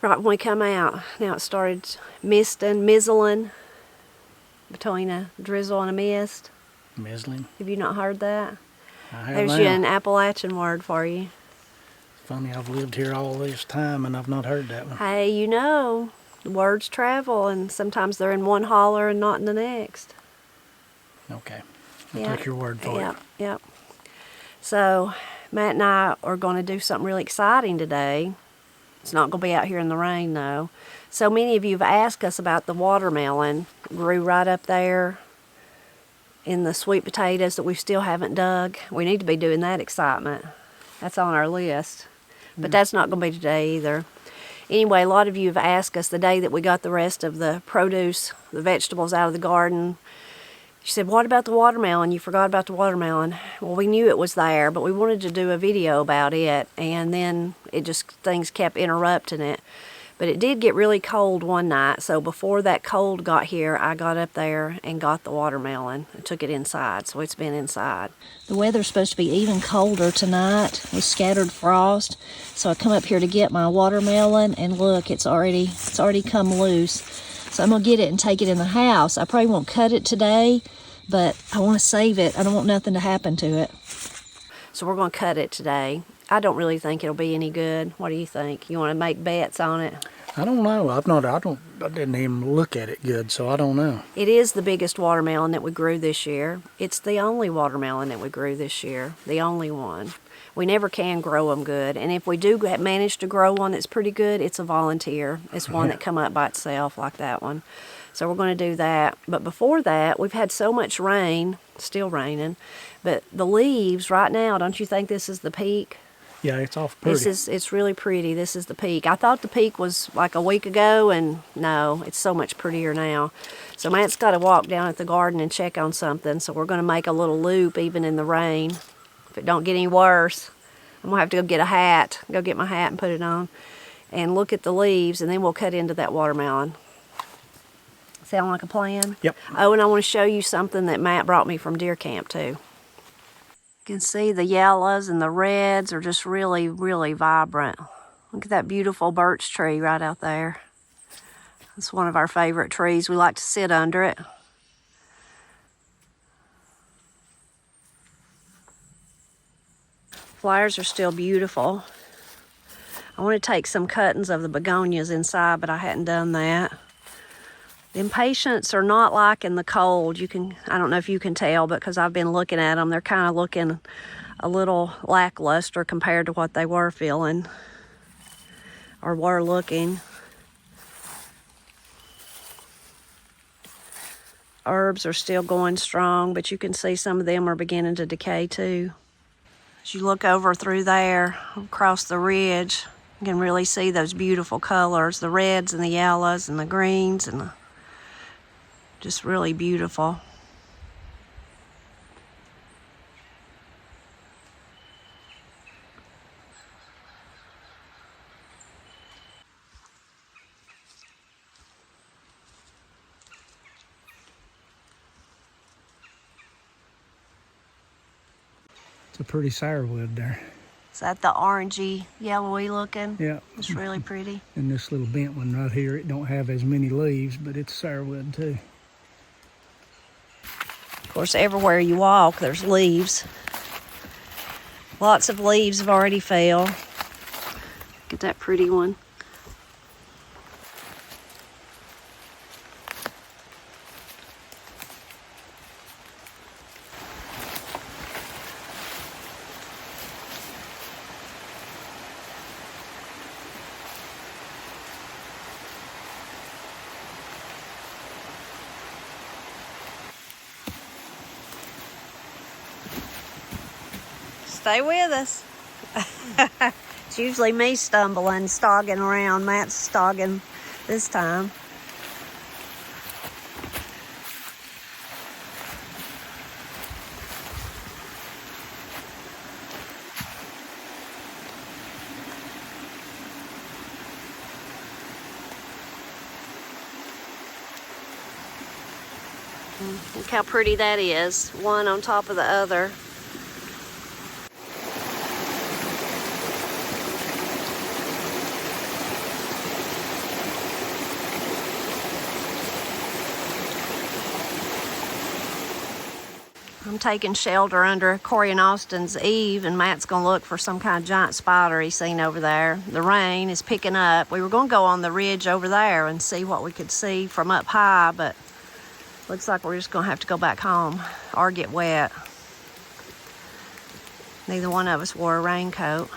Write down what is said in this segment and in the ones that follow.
right when we come out. Now it started mizzling between a drizzle and a mist. Mizzling? Have you not heard that? I have. There's now. you an Appalachian word for you. Funny, I've lived here all this time and I've not heard that one. Hey, you know, words travel, and sometimes they're in one holler and not in the next. Okay, I'll take your word for it. Yep. So Matt and I are going to do something really exciting today. It's not going to be out here in the rain, though. So many of you have asked us about the watermelon. Grew right up there in the sweet potatoes that we still haven't dug. We need to be doing that excitement. That's on our list. But that's not going to be today either. Anyway, a lot of you have asked us the day that we got the rest of the produce, the vegetables out of the garden. You said, what about the watermelon? You forgot about the watermelon. Well, we knew it was there, but we wanted to do a video about it, and then things kept interrupting it. But it did get really cold one night, so before that cold got here, I got up there and got the watermelon and took it inside, so it's been inside. The weather's supposed to be even colder tonight with scattered frost, so I come up here to get my watermelon, and look, it's already come loose. So I'm gonna get it and take it in the house. I probably won't cut it today, but I want to save it. I don't want nothing to happen to it. So we're gonna cut it today. I don't really think it'll be any good. What do you think? You want to make bets on it? I don't know. I didn't even look at it good, so I don't know. It is the biggest watermelon that we grew this year. It's the only watermelon that we grew this year. The only one. We never can grow them good. And if we do manage to grow one that's pretty good, it's a volunteer. It's one that come up by itself like that one. So we're going to do that. But before that, we've had so much rain, still raining, but the leaves right now, don't you think this is the peak? Yeah, it's awful pretty. It's really pretty. This is the peak. I thought the peak was like a week ago, and no, it's so much prettier now. So Matt's got to walk down at the garden and check on something, so we're going to make a little loop even in the rain. If it don't get any worse, I'm going to have to go get my hat and put it on, and look at the leaves, and then we'll cut into that watermelon. Sound like a plan? Yep. Oh, and I want to show you something that Matt brought me from deer camp, too. You can see the yellows and the reds are just really, really vibrant. Look at that beautiful birch tree right out there. It's one of our favorite trees. We like to sit under it. Flowers are still beautiful. I want to take some cuttings of the begonias inside, but I hadn't done that. The impatiens are not liking the cold. I don't know if you can tell, because I've been looking at them. They're kind of looking a little lackluster compared to what they were feeling or were looking. Herbs are still going strong, but you can see some of them are beginning to decay too. As you look over through there, across the ridge, you can really see those beautiful colors, the reds and the yellows and the greens, and just really beautiful. It's a pretty sourwood there. Is that the orangey, yellowy looking? Yeah. It's really pretty. And this little bent one right here, it don't have as many leaves, but it's sourwood too. Of course, everywhere you walk, there's leaves. Lots of leaves have already fell. Look at that pretty one. Stay with us. It's usually me stumbling, stogging around. Matt's stogging this time. Look how pretty that is, one on top of the other. I'm taking shelter under Corey and Austin's eave, and Matt's gonna look for some kind of giant spider he's seen over there. The rain is picking up. We were gonna go on the ridge over there and see what we could see from up high, but looks like we're just gonna have to go back home or get wet. Neither one of us wore a raincoat.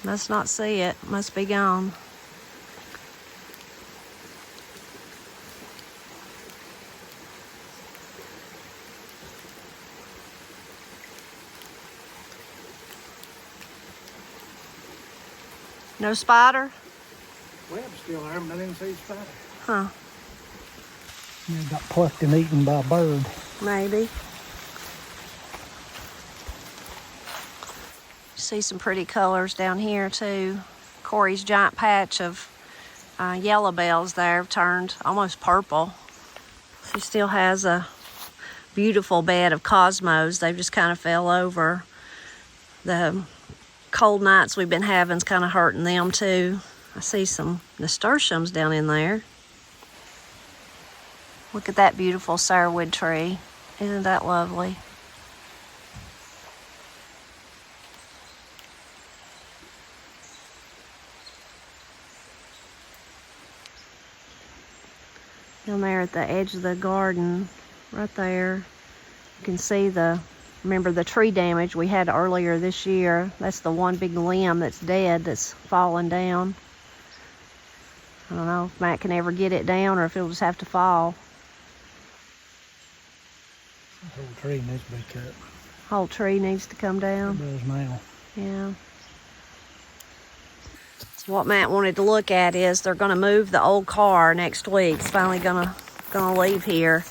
Must not see it. Must be gone. No spider? Web's still there, but I didn't see a spider. Huh. It got plucked and eaten by a bird. Maybe. See some pretty colors down here too. Corey's giant patch of yellow bells there have turned almost purple. She still has a beautiful bed of cosmos. They've just kind of fell over. The cold nights we've been having's kind of hurting them too. I see some nasturtiums down in there. Look at that beautiful sourwood tree. Isn't that lovely? Down there at the edge of the garden, right there, you can see remember the tree damage we had earlier this year. That's the one big limb that's dead, that's fallen down. I don't know if Matt can ever get it down or if it'll just have to fall. The whole tree needs to be cut. Whole tree needs to come down. It does now. Yeah. So what Matt wanted to look at is they're going to move the old car next week. It's finally gonna leave here.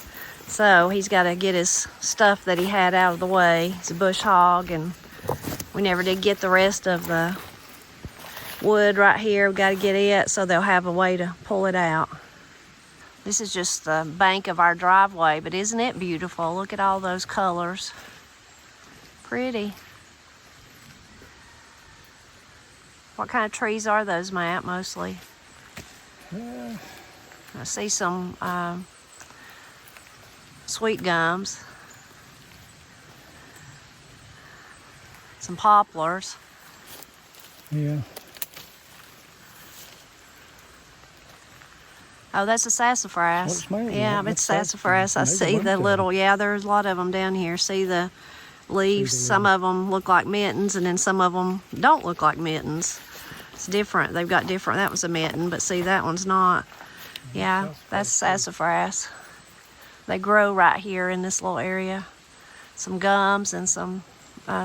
So he's got to get his stuff that he had out of the way. He's a bush hog, and we never did get the rest of the wood right here. We've got to get it so they'll have a way to pull it out. This is just the bank of our driveway, but isn't it beautiful? Look at all those colors. Pretty. What kind of trees are those, Matt, mostly? I see some sweet gums. Some poplars. Yeah. Oh, that's a sassafras. Yeah, it's sassafras. I see the little, there's a lot of them down here. See the leaves? Some of them look like mittens, and then some of them don't look like mittens. It's different. They've got different. That was a mitten, but see, that one's not. Yeah, that's sassafras. They grow right here in this little area. Some gums and some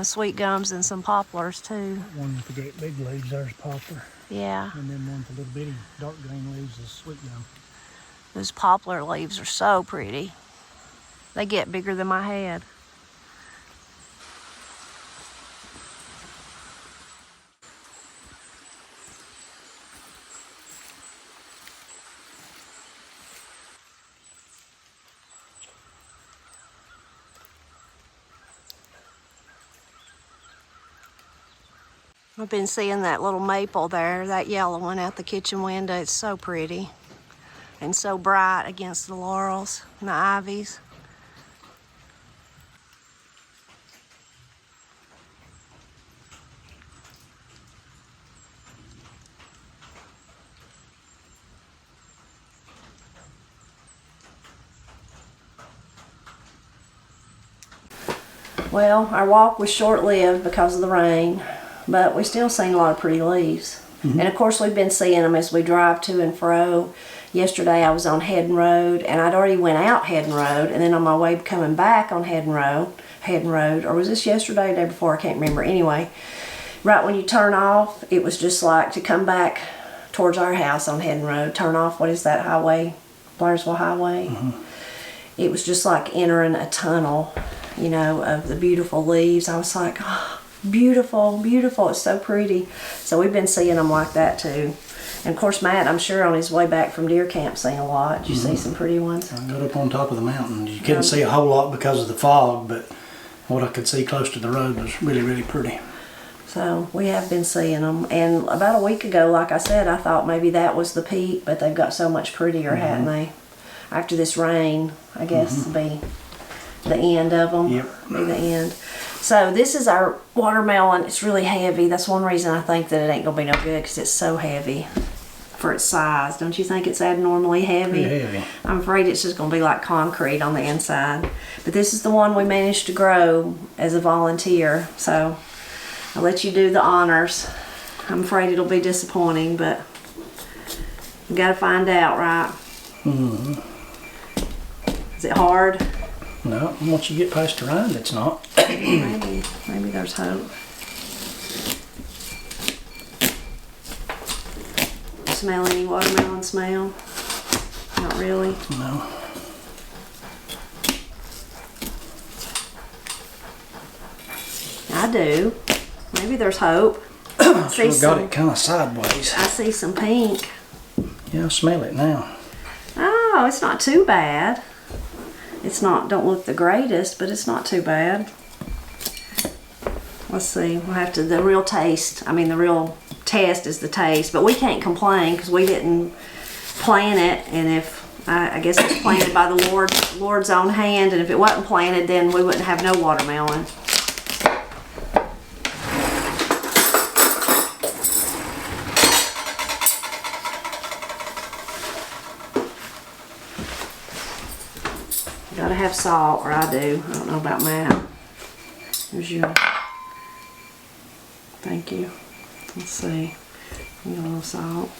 sweet gums and some poplars too. One with the great big leaves, there's poplar. Yeah. And then one with the little bitty dark green leaves is sweet gum. Those poplar leaves are so pretty. They get bigger than my head. I've been seeing that little maple there, that yellow one out the kitchen window. It's so pretty and so bright against the laurels and the ivies. Well, our walk was short-lived because of the rain, but we still seen a lot of pretty leaves. Mm-hmm. And of course we've been seeing them as we drive to and fro. Yesterday I was on Headin' Road, and I'd already went out Headin' Road, and then on my way coming back on Headin' Road, or was this yesterday or the day before, I can't remember. Anyway, right when you turn off, it was just like to come back towards our house on Headin' Road, turn off, what is that highway, Blairsville Highway? Mm-hmm. It was just like entering a tunnel. you know, of the beautiful leaves. I was like, oh, beautiful, beautiful. It's so pretty. So we've been seeing them like that too. And of course, Matt, I'm sure on his way back from deer camp seeing a lot. Did you see some pretty ones? I got up on top of the mountain. You couldn't see a whole lot because of the fog, but what I could see close to the road was really, really pretty. So we have been seeing them. And about a week ago, like I said, I thought maybe that was the peak, but they've got so much prettier, hadn't they? After this rain, I guess, will be the end of them. Yep. Be the end. So this is our watermelon. It's really heavy. That's one reason I think that it ain't going to be no good, because it's so heavy for its size. Don't you think it's abnormally heavy? Pretty heavy. I'm afraid it's just going to be like concrete on the inside. But this is the one we managed to grow as a volunteer. So I'll let you do the honors. I'm afraid it'll be disappointing, but you got to find out, right? Is it hard? No, once you get past the rind, it's not. Maybe there's hope. Smell any watermelon smell? Not really. No. I do. Maybe there's hope. So got it kind of sideways. I see some pink. Yeah, I smell it now. Oh, it's not too bad. It's not, don't look the greatest, but it's not too bad. Let's see, we'll have to, the real taste, I mean the real test is the taste, but we can't complain because we didn't plant it, and if, I guess it's planted by the Lord's own hand, and if it wasn't planted, then we wouldn't have no watermelon. Gotta have salt, or I do. I don't know about Matt. Here's your. Thank you. Let's see. A little salt.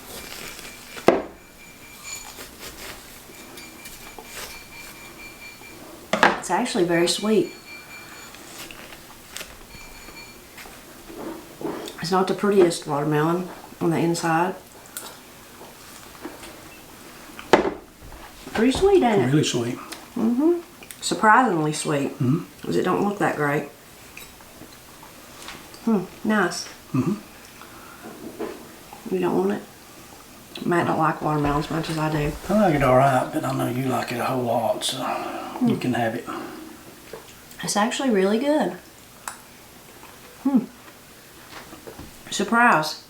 It's actually very sweet. It's not the prettiest watermelon on the inside. Pretty sweet, ain't it? Really sweet. Surprisingly sweet. Because it don't look that great. Nice. You don't want it? Matt don't like watermelon as much as I do. I like it alright, but I know you like it a whole lot, so you can have it. It's actually really good. Surprise.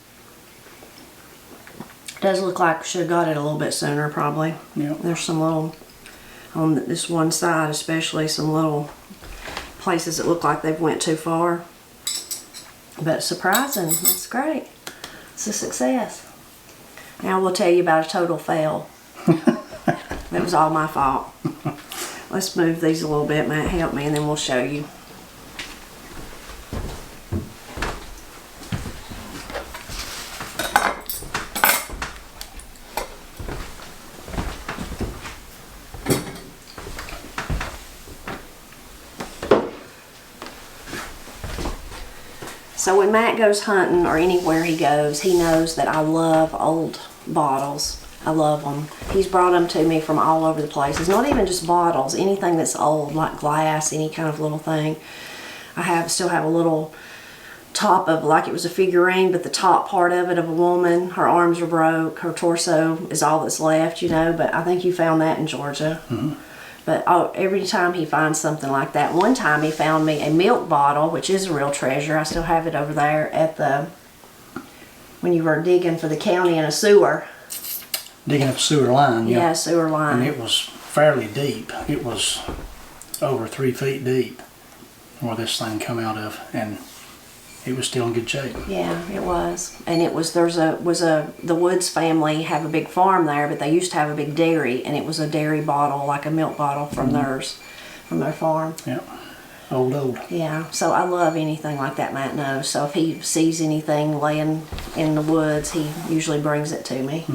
Does look like we should have got it a little bit sooner, probably. Yep. There's some little, on this one side especially, some little places that look like they've went too far. But surprising, that's great. It's a success. Now we'll tell you about a total fail. That was all my fault. Let's move these a little bit, Matt, help me, and then we'll show you. So when Matt goes hunting or anywhere he goes, he knows that I love old bottles. I love them. He's brought them to me from all over the place. It's not even just bottles, anything that's old, like glass, any kind of little thing. I still have a little top of, like it was a figurine, but the top part of it of a woman, her arms are broke, her torso is all that's left, you know, but I think you found that in Georgia. But every time he finds something like that. One time he found me a milk bottle, which is a real treasure. I still have it over there at the, when you were digging for the county in a sewer. Digging up a sewer line, Yeah, sewer line. And it was fairly deep. It was over 3 feet deep where this thing come out of, and it was still in good shape. Yeah, it was. And it was, the Woods family have a big farm there, but they used to have a big dairy, and it was a dairy bottle, like a milk bottle from theirs, from their farm. Yeah, old. Yeah, so I love anything like that, Matt knows. So if he sees anything laying in the woods, he usually brings it to me.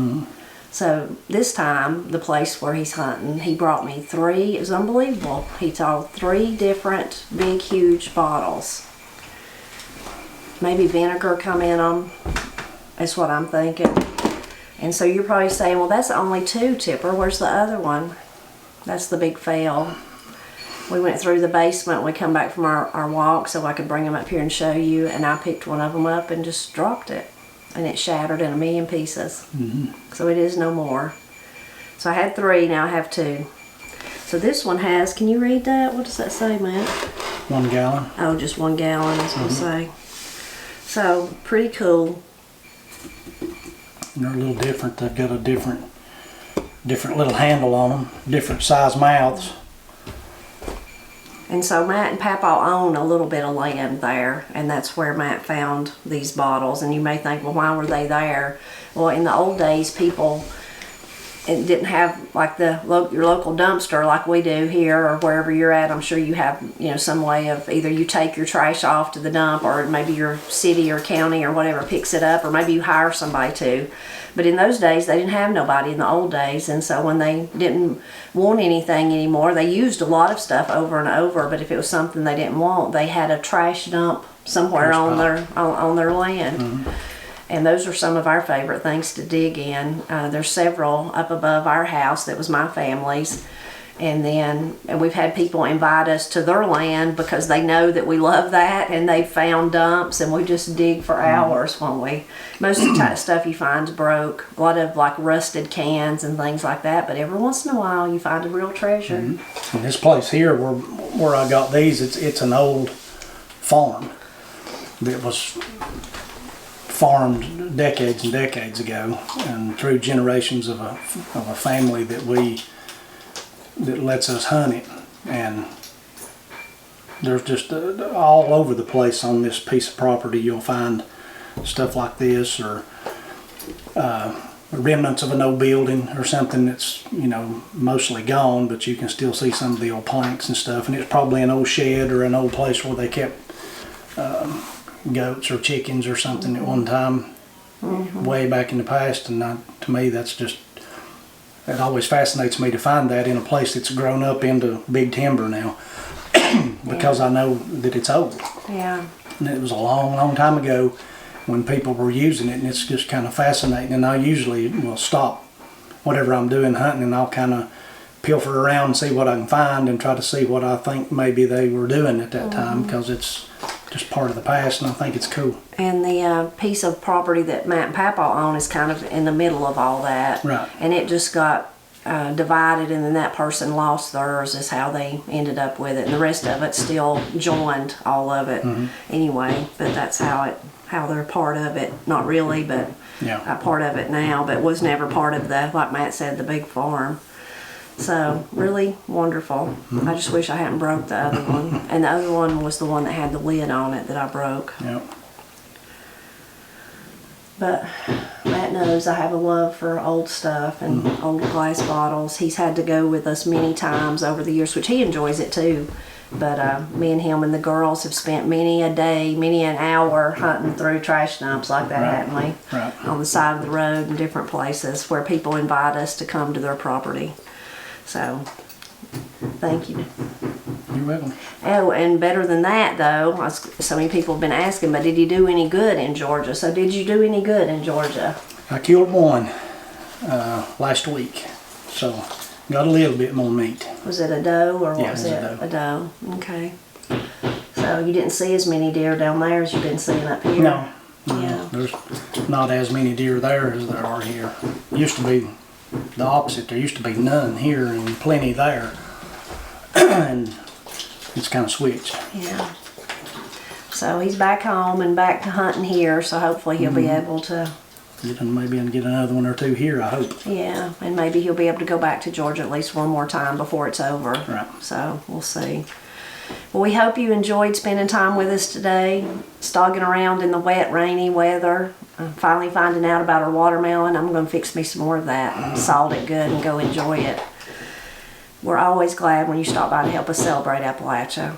So this time, the place where he's hunting, he brought me 3, it was unbelievable. He told 3 different big, huge bottles. Maybe vinegar come in them. That's what I'm thinking. And so you're probably saying, well, that's only 2, Tipper. Where's the other one? That's the big fail. we went through the basement. We come back from our walk so I could bring them up here and show you. And I picked one of them up and just dropped it. And it shattered in a million pieces. So it is no more. So I had 3, now I have 2. So this one has, can you read that? What does that say, Matt? 1 gallon. Oh, just 1 gallon, I was going to say. So, pretty cool. And they're a little different. They've got a different little handle on them, different size mouths. And so Matt and Papa own a little bit of land there, and that's where Matt found these bottles. And you may think, well, why were they there? Well, in the old days, people didn't have like your local dumpster like we do here or wherever you're at. I'm sure you have, some way of either you take your trash off to the dump, or maybe your city or county or whatever picks it up, or maybe you hire somebody to. But in those days, they didn't have nobody in the old days, and so when they didn't want anything anymore, they used a lot of stuff over and over. But if it was something they didn't want, they had a trash dump somewhere on their land. And those are some of our favorite things to dig in. There's several up above our house that was my family's. And we've had people invite us to their land because they know that we love that, and they found dumps, and we just dig for hours, won't we? Most of the stuff you find's broke. A lot of like rusted cans and things like that, but every once in a while you find a real treasure. And this place here where I got these, it's an old farm that was farmed decades and decades ago, and through generations of a family that lets us hunt it. And there's just all over the place on this piece of property you'll find stuff like this, or remnants of an old building or something that's mostly gone, but you can still see some of the old planks and stuff. And it's probably an old shed or an old place where they kept goats or chickens or something at one time, way back in the past. And to me, it always fascinates me to find that in a place that's grown up into big timber now, because I know that it's old. Yeah. And it was a long, long time ago when people were using it, and it's just kind of fascinating. And I usually will stop whatever I'm doing hunting, and I'll kind of pilfer around and see what I can find and try to see what I think maybe they were doing at that time, because it's just part of the past, and I think it's cool. And the piece of property that Matt and Papa own is kind of in the middle of all that. Right. And it just got divided, and then that person lost theirs, is how they ended up with it. And the rest of it still joined all of it anyway. But that's how they're part of it. Not really, but part of it now, but was never part of like Matt said, the big farm. So, really wonderful. I just wish I hadn't broke the other one. And the other one was the one that had the lid on it that I broke. Yep. But Matt knows I have a love for old stuff and old glass bottles. He's had to go with us many times over the years, which he enjoys it too. But me and him and the girls have spent many a day, many an hour hunting through trash dumps like that, haven't we? Right. On the side of the road and different places where people invite us to come to their property. So, thank you. You're welcome. Oh, and better than that, though, so many people have been asking, but did you do any good in Georgia? So, did you do any good in Georgia? I killed one last week, so got a little bit more meat. Was it a doe, or what was it? A doe. Okay. So, you didn't see as many deer down there as you've been seeing up here? No. Yeah. There's not as many deer there as there are here. Used to be the opposite. There used to be none here and plenty there. And it's kind of switched. Yeah. So he's back home and back to hunting here, so hopefully he'll be able to get another one or two here, I hope. Yeah, and maybe he'll be able to go back to Georgia at least one more time before it's over. Right. So we'll see. Well, we hope you enjoyed spending time with us today, stogging around in the wet, rainy weather, finally finding out about our watermelon. I'm going to fix me some more of that and salt it good and go enjoy it. We're always glad when you stop by to help us celebrate Appalachia.